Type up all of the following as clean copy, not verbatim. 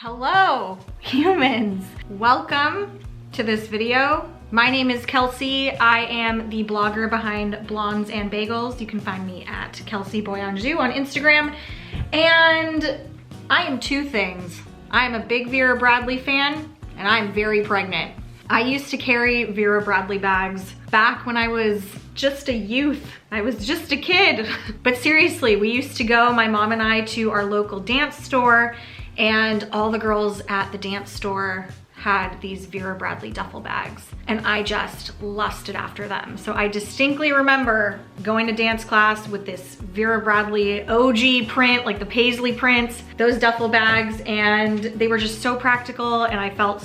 Hello, humans. Welcome to this video. My name is Kelsey. I am the blogger behind Blondes and Bagels. You can find me at Kelsey Boyanzhu on Instagram. And I am two things. I am a big Vera Bradley fan, and I'm very pregnant. I used to carry Vera Bradley bags back when I was just a youth. I was just a kid. But seriously, we used to go, my mom and I, to our local dance store, and all the girls at the dance store had these Vera Bradley duffel bags, and I just lusted after them. So I distinctly remember going to dance class with this Vera Bradley OG print, like the paisley prints, those duffel bags, and they were just so practical, and I felt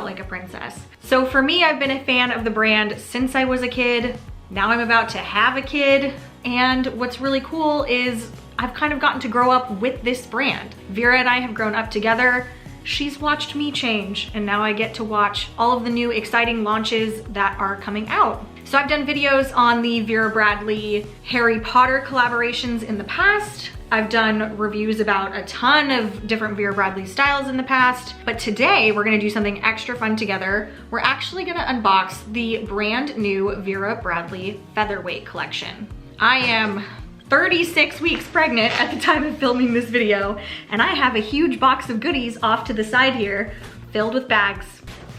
like a princess. So for me, I've been a fan of the brand since I was a kid. Now I'm about to have a kid, and what's really cool is I've kind of gotten to grow up with this brand. Vera and I have grown up together. She's watched me change, and now I get to watch all of the new exciting launches that are coming out. So I've done videos on the Vera Bradley Harry Potter collaborations in the past. I've done reviews about a ton of different Vera Bradley styles in the past, but today we're gonna do something extra fun together. We're actually gonna unbox the brand new Vera Bradley Featherweight collection. I am 36 weeks pregnant at the time of filming this video, and I have a huge box of goodies off to the side here, filled with bags,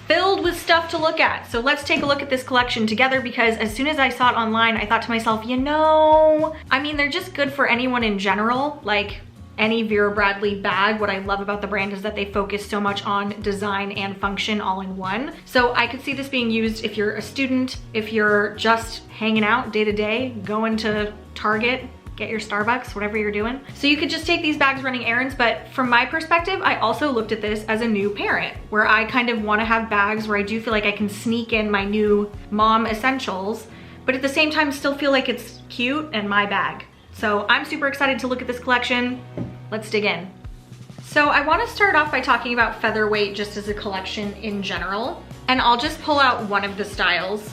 filled with stuff to look at. So let's take a look at this collection together, because as soon as I saw it online, I thought to myself, they're just good for anyone in general, like any Vera Bradley bag. What I love about the brand is that they focus so much on design and function all in one. So I could see this being used if you're a student, if you're just hanging out day to day, going to Target, get your Starbucks, whatever you're doing. So you could just take these bags running errands, but from my perspective, I also looked at this as a new parent, where I kind of wanna have bags where I do feel like I can sneak in my new mom essentials, but at the same time still feel like it's cute and my bag. So I'm super excited to look at this collection. Let's dig in. So I wanna start off by talking about Featherweight just as a collection in general, and I'll just pull out one of the styles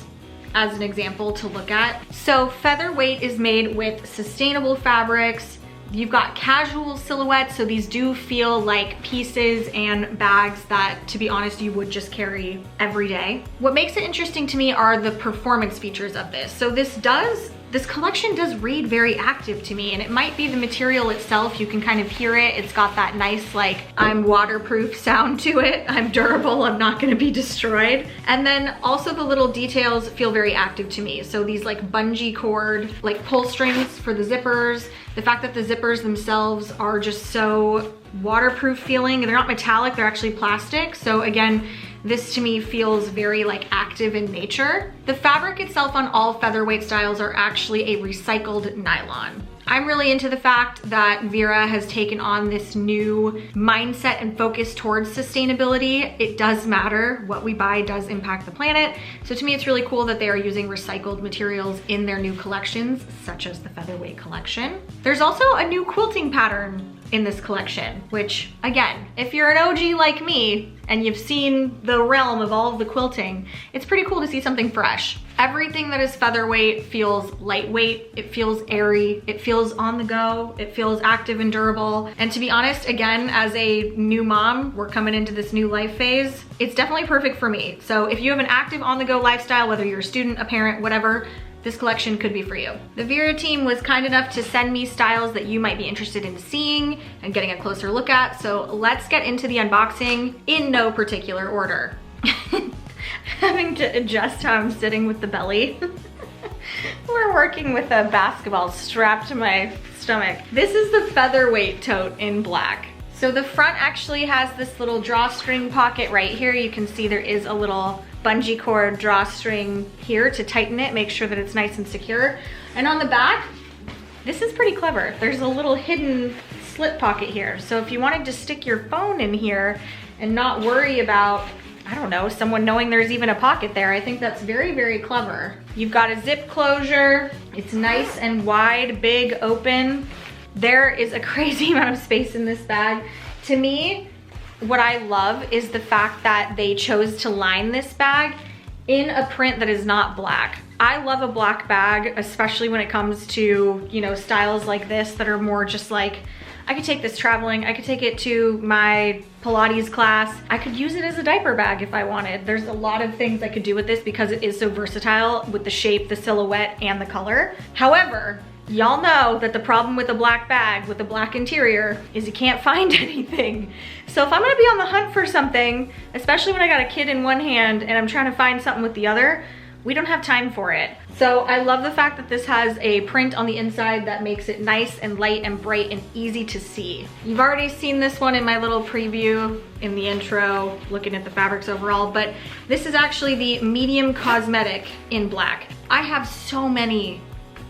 as an example to look at. So Featherweight is made with sustainable fabrics. You've got casual silhouettes, so these do feel like pieces and bags that, to be honest, you would just carry every day. What makes it interesting to me are the performance features of this. So this collection does read very active to me, and it might be the material itself. You can kind of hear it. It's got that nice, like, I'm waterproof sound to it. I'm durable, I'm not gonna be destroyed. And then also the little details feel very active to me. So these like bungee cord, like pull strings for the zippers, the fact that the zippers themselves are just so waterproof feeling. They're not metallic, they're actually plastic. So again, this to me feels very like active in nature. The fabric itself on all Featherweight styles are actually a recycled nylon. I'm really into the fact that Vera has taken on this new mindset and focus towards sustainability. It does matter. What we buy does impact the planet. So to me, it's really cool that they are using recycled materials in their new collections, such as the Featherweight collection. There's also a new quilting pattern in this collection, which again, if you're an OG like me and you've seen the realm of all of the quilting, it's pretty cool to see something fresh. Everything that is Featherweight feels lightweight, it feels airy, it feels on the go, it feels active and durable. And to be honest, again, as a new mom, we're coming into this new life phase, it's definitely perfect for me. So if you have an active on the go lifestyle, whether you're a student, a parent, whatever, this collection could be for you. The Vera team was kind enough to send me styles that you might be interested in seeing and getting a closer look at. So let's get into the unboxing in no particular order. Having to adjust how I'm sitting with the belly. We're working with a basketball strapped to my stomach. This is the Featherweight Tote in black. So the front actually has this little drawstring pocket right here. You can see there is a little bungee cord drawstring here to tighten it, make sure that it's nice and secure. And on the back, this is pretty clever. There's a little hidden slip pocket here. So if you wanted to stick your phone in here and not worry about, I don't know, someone knowing there's even a pocket there, I think that's very, very clever. You've got a zip closure. It's nice and wide, big, open. There is a crazy amount of space in this bag. To me, what I love is the fact that they chose to line this bag in a print that is not black. I love a black bag, especially when it comes to, styles like this that are more just like I could take this traveling. I could take it to my Pilates class. I could use it as a diaper bag if I wanted. There's a lot of things I could do with this because it is so versatile with the shape, the silhouette, and the color. However, y'all know that the problem with a black bag with a black interior is you can't find anything. So if I'm gonna be on the hunt for something, especially when I got a kid in one hand and I'm trying to find something with the other, we don't have time for it. So I love the fact that this has a print on the inside that makes it nice and light and bright and easy to see. You've already seen this one in my little preview in the intro, looking at the fabrics overall, but this is actually the medium cosmetic in black. I have so many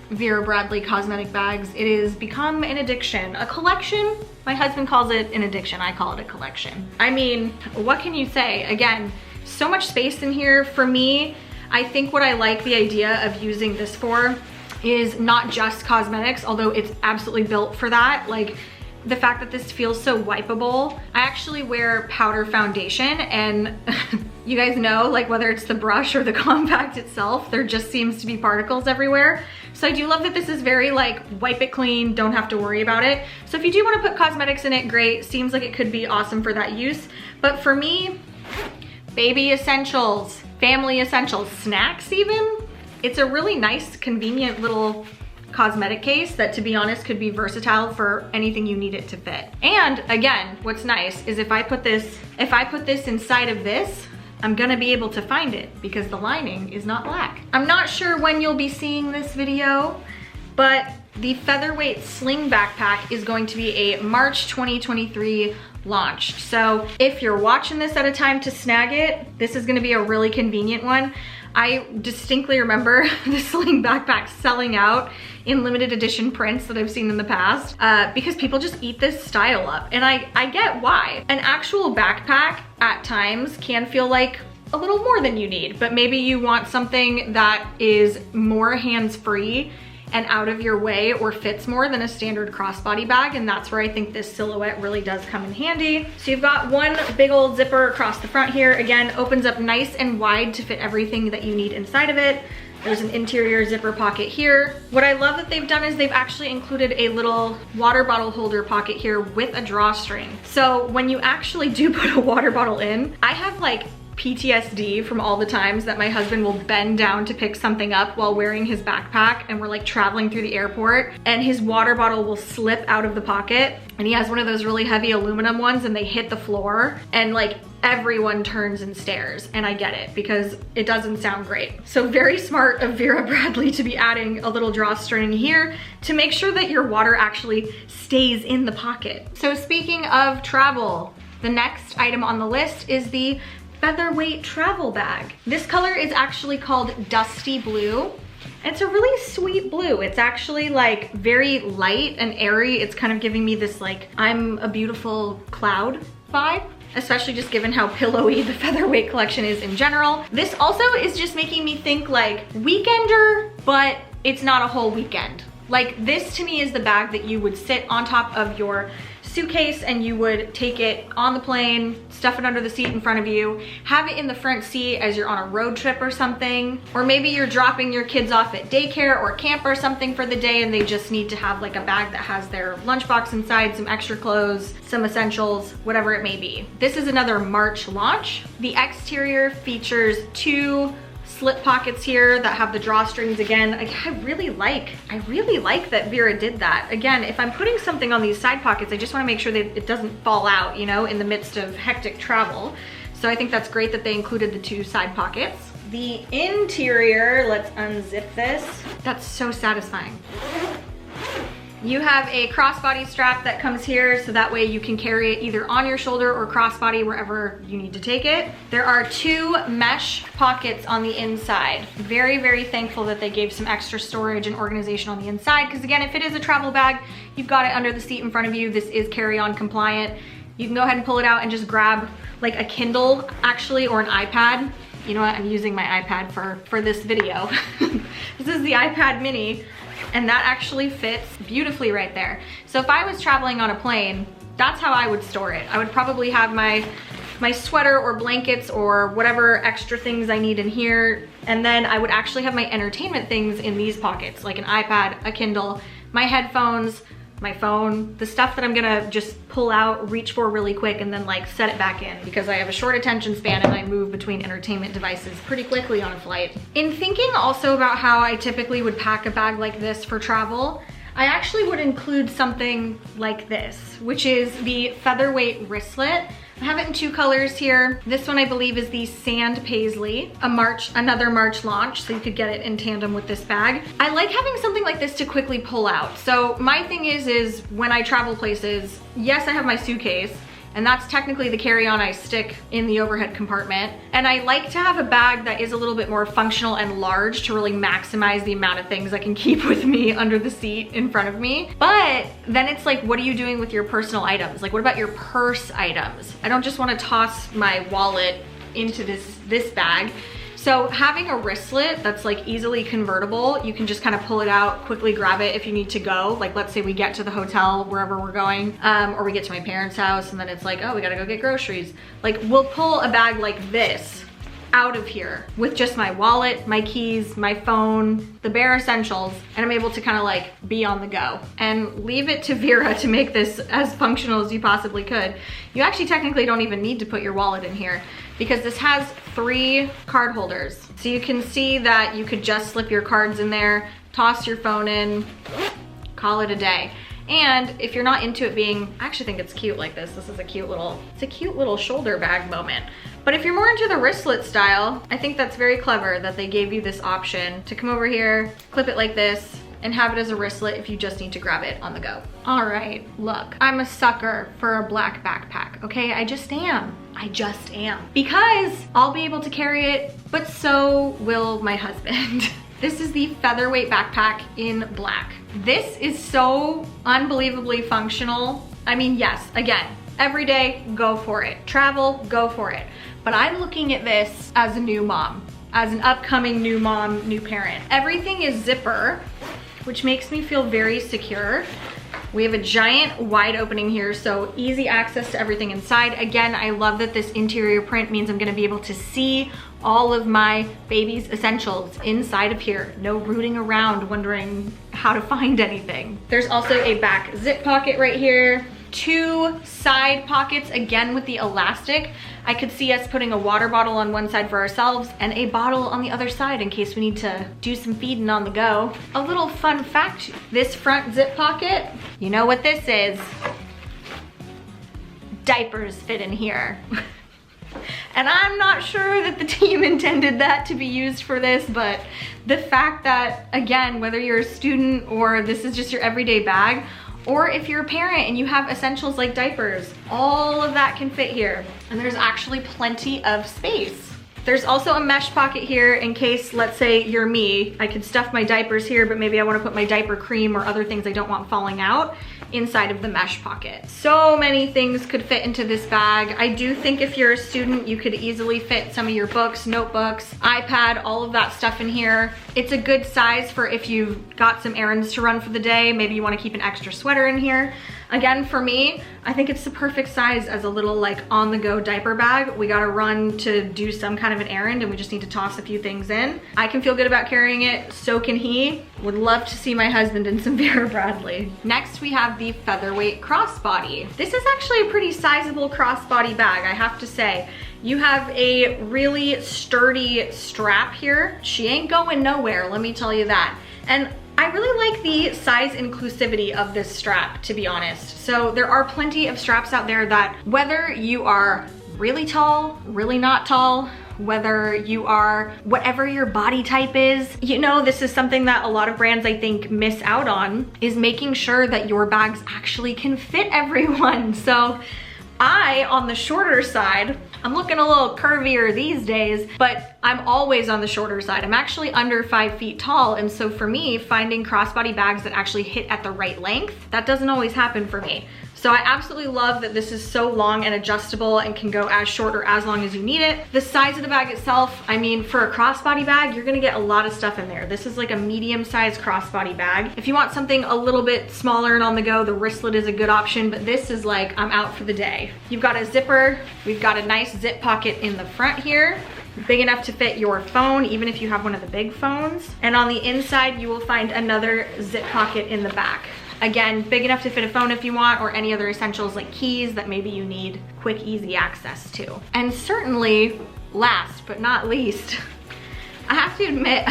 Vera Bradley cosmetic bags. It has become an addiction, a collection. My husband calls it an addiction. I call it a collection. I mean, what can you say? Again, so much space in here. For me, I think what I like the idea of using this for is not just cosmetics, although it's absolutely built for that. Like the fact that this feels so wipeable. I actually wear powder foundation, and you guys know, like whether it's the brush or the compact itself, there just seems to be particles everywhere. So I do love that this is very like wipe it clean, don't have to worry about it. So if you do want to put cosmetics in it, great. Seems like it could be awesome for that use. But for me, baby essentials, family essentials, snacks even, it's a really nice, convenient little cosmetic case that, to be honest, could be versatile for anything you need it to fit. And again, what's nice is if I put this inside of this, I'm gonna be able to find it because the lining is not black. I'm not sure when you'll be seeing this video, but the Featherweight Sling Backpack is going to be a March 2023 launch. So if you're watching this at a time to snag it, this is gonna be a really convenient one. I distinctly remember the Sling Backpack selling out in limited edition prints that I've seen in the past because people just eat this style up. And I get why. An actual backpack at times can feel like a little more than you need, but maybe you want something that is more hands-free and out of your way or fits more than a standard crossbody bag, and that's where I think this silhouette really does come in handy. So you've got one big old zipper across the front here. Again, opens up nice and wide to fit everything that you need inside of it. There's an interior zipper pocket here. What I love that they've done is they've actually included a little water bottle holder pocket here with a drawstring. So when you actually do put a water bottle in, I have like PTSD from all the times that my husband will bend down to pick something up while wearing his backpack, and we're like traveling through the airport and his water bottle will slip out of the pocket, and he has one of those really heavy aluminum ones and they hit the floor and like everyone turns and stares, and I get it because it doesn't sound great. So very smart of Vera Bradley to be adding a little drawstring here to make sure that your water actually stays in the pocket. So speaking of travel, the next item on the list is the Featherweight travel bag. This color is actually called Dusty Blue. It's a really sweet blue. It's actually like very light and airy. It's kind of giving me this like I'm a beautiful cloud vibe, especially just given how pillowy the Featherweight collection is in general. This also is just making me think like weekender, but it's not a whole weekend. Like this to me is the bag that you would sit on top of your suitcase and you would take it on the plane, stuff it under the seat in front of you, have it in the front seat as you're on a road trip or something, or maybe you're dropping your kids off at daycare or camp or something for the day and they just need to have like a bag that has their lunchbox inside, some extra clothes, some essentials, whatever it may be. This is another March launch. The exterior features two slip pockets here that have the drawstrings again. I really like that Vera did that. Again, if I'm putting something on these side pockets, I just want to make sure that it doesn't fall out, you know, in the midst of hectic travel. So I think that's great that they included the two side pockets. The interior, let's unzip this. That's so satisfying. You have a crossbody strap that comes here, so that way you can carry it either on your shoulder or crossbody wherever you need to take it. There are two mesh pockets on the inside. Very, very thankful that they gave some extra storage and organization on the inside, because again, if it is a travel bag, you've got it under the seat in front of you. This is carry-on compliant. You can go ahead and pull it out and just grab like a Kindle actually, or an iPad. You know what, I'm using my iPad for this video. This is the iPad mini. And that actually fits beautifully right there. So if I was traveling on a plane, that's how I would store it. I would probably have my sweater or blankets or whatever extra things I need in here. And then I would actually have my entertainment things in these pockets, like an iPad, a Kindle, my headphones, my phone, the stuff that I'm gonna just pull out, reach for really quick, and then like set it back in because I have a short attention span and I move between entertainment devices pretty quickly on a flight. In thinking also about how I typically would pack a bag like this for travel, I actually would include something like this, which is the Featherweight wristlet. I have it in 2 colors here. This one I believe is the Sand Paisley, another March launch, so you could get it in tandem with this bag. I like having something like this to quickly pull out. So my thing is when I travel places, yes, I have my suitcase, and that's technically the carry-on I stick in the overhead compartment. And I like to have a bag that is a little bit more functional and large to really maximize the amount of things I can keep with me under the seat in front of me. But then it's like, what are you doing with your personal items? Like, what about your purse items? I don't just want to toss my wallet into this bag. So having a wristlet that's like easily convertible, you can just kind of pull it out, quickly grab it if you need to go. Like, let's say we get to the hotel, wherever we're going, or we get to my parents' house and then it's like, oh, we gotta go get groceries. Like, we'll pull a bag like this out of here with just my wallet, my keys, my phone, the bare essentials, and I'm able to kind of like be on the go. And leave it to Vera to make this as functional as you possibly could. You actually technically don't even need to put your wallet in here because this has 3 card holders. So you can see that you could just slip your cards in there, toss your phone in, call it a day. And if you're not into it being, I actually think it's cute like this. This is a cute little shoulder bag moment. But if you're more into the wristlet style, I think that's very clever that they gave you this option to come over here, clip it like this, and have it as a wristlet if you just need to grab it on the go. All right, look, I'm a sucker for a black backpack, okay? I just am. Because I'll be able to carry it, but so will my husband. This is the Featherweight Backpack in black. This is so unbelievably functional. I mean, yes, again, every day, go for it. Travel, go for it. But I'm looking at this as a new mom, as an upcoming new mom, new parent. Everything is zipper, which makes me feel very secure. We have a giant wide opening here, so easy access to everything inside. Again, I love that this interior print means I'm gonna be able to see all of my baby's essentials inside of here. No rooting around wondering how to find anything. There's also a back zip pocket right here. 2 side pockets, again with the elastic. I could see us putting a water bottle on one side for ourselves and a bottle on the other side in case we need to do some feeding on the go. A little fun fact, this front zip pocket, you know what this is? Diapers fit in here. And I'm not sure that the team intended that to be used for this, but the fact that, again, whether you're a student or this is just your everyday bag, or if you're a parent and you have essentials like diapers, all of that can fit here. And there's actually plenty of space. There's also a mesh pocket here in case, let's say you're me, I could stuff my diapers here, but maybe I wanna put my diaper cream or other things I don't want falling out inside of the mesh pocket. So many things could fit into this bag. I do think if you're a student, you could easily fit some of your books, notebooks, iPad, all of that stuff in here. It's a good size for if you've got some errands to run for the day. Maybe you wanna keep an extra sweater in here. Again, for me, I think it's the perfect size as a little like on-the-go diaper bag. We gotta run to do some kind of an errand and we just need to toss a few things in. I can feel good about carrying it, so can he. Would love to see my husband in some Vera Bradley. Next, we have the Featherweight crossbody. This is actually a pretty sizable crossbody bag, I have to say. You have a really sturdy strap here. She ain't going nowhere, let me tell you that. And I really like the size inclusivity of this strap, to be honest. So there are plenty of straps out there that whether you are really tall, really not tall, whether you are whatever your body type is, you know, this is something that a lot of brands I think miss out on, is making sure that your bags actually can fit everyone. So I, on the shorter side, I'm looking a little curvier these days, but I'm always on the shorter side. I'm actually under 5 feet tall, and so for me, finding crossbody bags that actually hit at the right length, that doesn't always happen for me. So I absolutely love that this is so long and adjustable and can go as short or as long as you need it. The size of the bag itself, I mean, for a crossbody bag, you're gonna get a lot of stuff in there. This is like a medium-sized crossbody bag. If you want something a little bit smaller and on the go, the wristlet is a good option, but this is like, I'm out for the day. You've got a zipper. We've got a nice zip pocket in the front here, big enough to fit your phone, even if you have one of the big phones. And on the inside, you will find another zip pocket in the back. Again, big enough to fit a phone if you want, or any other essentials like keys that maybe you need quick, easy access to. And certainly, last but not least, I have to admit,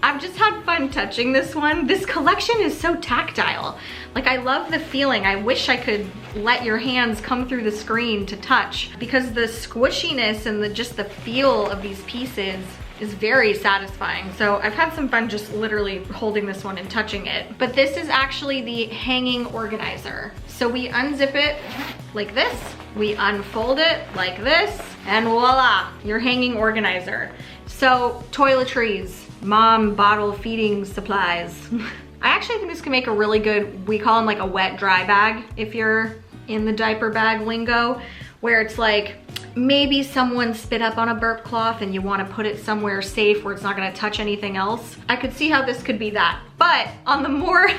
I've just had fun touching this one. This collection is so tactile. Like, I love the feeling. I wish I could let your hands come through the screen to touch, because the squishiness and just the feel of these pieces is very satisfying. So I've had some fun just literally holding this one and touching it. But this is actually the hanging organizer. So we unzip it like this, we unfold it like this, and voila, your hanging organizer. So toiletries, mom bottle feeding supplies. I actually think this can make a really good, we call them like a wet dry bag if you're in the diaper bag lingo, where it's like maybe someone spit up on a burp cloth and you want to put it somewhere safe where it's not going to touch anything else. I could see how this could be that. But on the more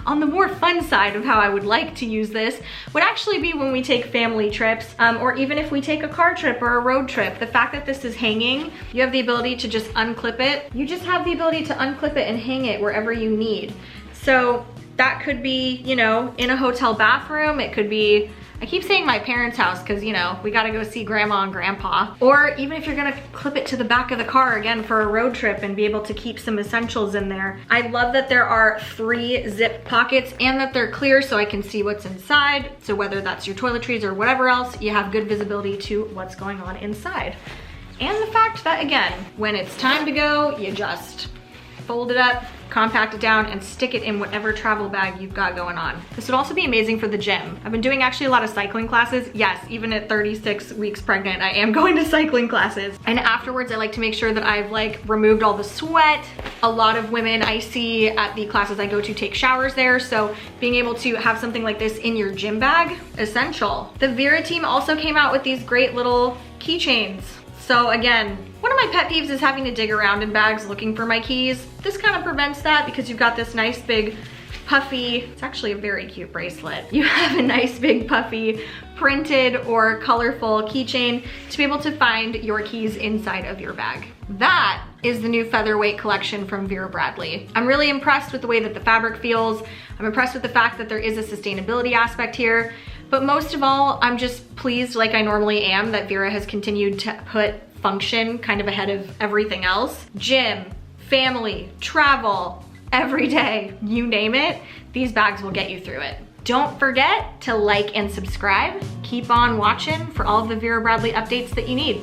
on the more fun side of how I would like to use this would actually be when we take family trips, or even if we take a car trip or a road trip. The fact that this is hanging, you have the ability to just unclip it. You just have the ability to unclip it and hang it wherever you need. So that could be, you know, in a hotel bathroom. It could be, I keep saying my parents' house because, you know, we gotta go see grandma and grandpa. Or even if you're gonna clip it to the back of the car, again, for a road trip and be able to keep some essentials in there. I love that there are 3 zip pockets and that they're clear so I can see what's inside. So whether that's your toiletries or whatever else, you have good visibility to what's going on inside. And the fact that, again, when it's time to go, you just fold it up, compact it down, and stick it in whatever travel bag you've got going on. This would also be amazing for the gym. I've been doing actually a lot of cycling classes. Yes, even at 36 weeks pregnant, I am going to cycling classes. And afterwards, I like to make sure that I've like removed all the sweat. A lot of women I see at the classes I go to take showers there. So being able to have something like this in your gym bag, essential. The Vera team also came out with these great little keychains. So again, one of my pet peeves is having to dig around in bags looking for my keys. This kind of prevents that because you've got this nice big puffy, it's actually a very cute bracelet. You have a nice big puffy printed or colorful keychain to be able to find your keys inside of your bag. That is the new Featherweight collection from Vera Bradley. I'm really impressed with the way that the fabric feels. I'm impressed with the fact that there is a sustainability aspect here. But most of all, I'm just pleased, like I normally am, that Vera has continued to put function kind of ahead of everything else. Gym, family, travel, every day, you name it, these bags will get you through it. Don't forget to like and subscribe. Keep on watching for all of the Vera Bradley updates that you need.